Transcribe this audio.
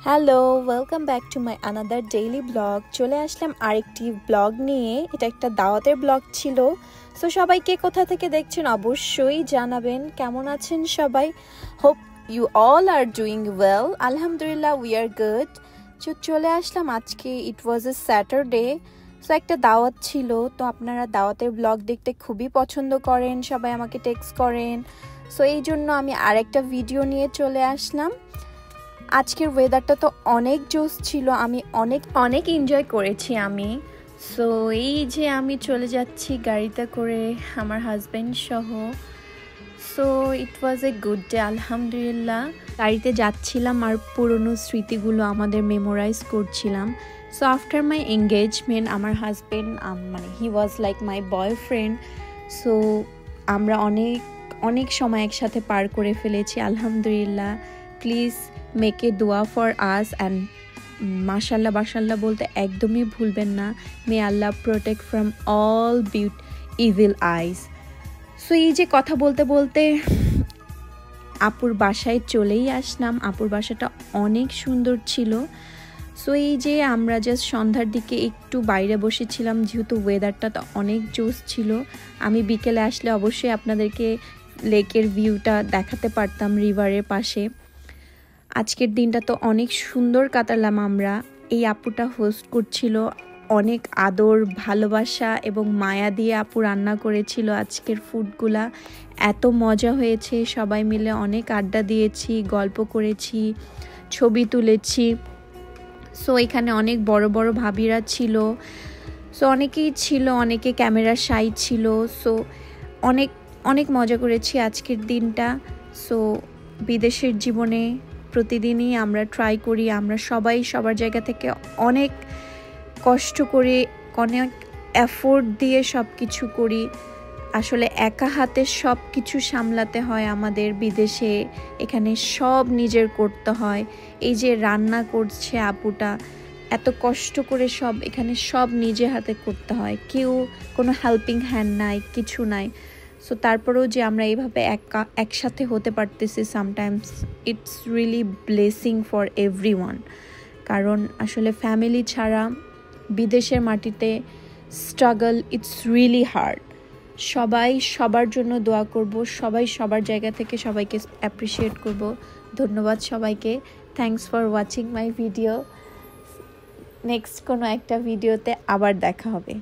Hello, welcome back to my another daily blog. চলে আসলাম আরেকটি blog নিয়ে। এটা একটা দাওয়াতের ব্লগ ছিল। সো সবাইকে কোথা থেকে দেখছেন অবশ্যই জানাবেন। কেমন আছেন সবাই? Hope you all are doing well. আলহামদুলিল্লাহ, উই আর গুড। চলে আসলাম আজকে। ইট ওয়াজ এ স্যাটারডে। সো একটা দাওয়াত ছিল। তো আপনারা দাওয়াতের ব্লগ দেখতে খুবই পছন্দ করেন, সবাই আমাকে টেক্সট করেন। সো এই জন্য আমি আরেকটা ভিডিও নিয়ে চলে আসলাম। আজকের ওয়েদারটা তো অনেক জোস ছিল, আমি অনেক এনজয় করেছি আমি। সো এই যে আমি চলে যাচ্ছি গাড়িতে করে আমার হাজব্যান্ড সহ। So it was a good day, আলহামদুলিল্লাহ। গাড়িতে যাচ্ছিলাম আর পুরনো স্মৃতিগুলো আমাদের মেমোরাইজ করছিলাম। সো আফটার মাই এঙ্গেজমেন্ট আমার husband he was like my boyfriend. So আমরা অনেক সময় একসাথে পার করে ফেলেছি, আলহামদুলিল্লাহ। প্লিজ মেক এ দোয়া ফর আস অ্যান্ড মাশাল্লাহ বলতে একদমই ভুলবেন না। May Allah protect from all evil eyes. So এই যে কথা বলতে বলতে আপুর বাসায় চলেই আসলাম। আপুর বাসাটা অনেক সুন্দর ছিল। সো এই যে আমরা জাস্ট সন্ধ্যার দিকে একটু বাইরে বসেছিলাম, যেহেতু ওয়েদারটা তো অনেক জোস ছিল। আমি বিকেলে আসলে অবশ্যই আপনাদেরকে লেকের ভিউটা দেখাতে পারতাম রিভারের পাশে। আজকের দিনটা তো অনেক সুন্দর কাটালাম আমরা। এই আপুটা হোস্ট করছিল, অনেক আদর ভালোবাসা এবং মায়া দিয়ে আপু রান্না করেছিল আজকের ফুডগুলা। এত মজা হয়েছে, সবাই মিলে অনেক আড্ডা দিয়েছি, গল্প করেছি, ছবি তুলেছি। সো এখানে অনেক বড় বড় ভাবিরা ছিল। সো অনেকেই ছিল, অনেকে ক্যামেরার সাই ছিল। সো অনেক মজা করেছি আজকের দিনটা। সো বিদেশের জীবনে প্রতিদিনই আমরা ট্রাই করি, আমরা সবাই সবার জায়গা থেকে অনেক কষ্ট করে, অনেক এফোর্ট দিয়ে সব কিছু করি। আসলে একা হাতে সব কিছু সামলাতে হয় আমাদের বিদেশে। এখানে সব নিজের করতে হয়। এই যে রান্না করছে আপুটা, এত কষ্ট করে এখানে সব নিজে হাতে করতে হয়। কোনো হেল্পিং হ্যান্ড নাই, কিছু নাই। সো তারপরেও যে আমরা এইভাবে একসাথে হতে পারতেছি, sometimes it's really blessing for everyone. কারণ আসলে ফ্যামিলি ছাড়া বিদেশের মাটিতে স্ট্রাগল, ইটস রিয়েলি হার্ড। সবাই সবার জন্য দোয়া করব, সবাই সবার জায়গা থেকে সবাইকে অ্যাপ্রিসিয়েট করব। ধন্যবাদ সবাইকে। Thanks for watching my video. Next কোনো একটা ভিডিওতে আবার দেখা হবে।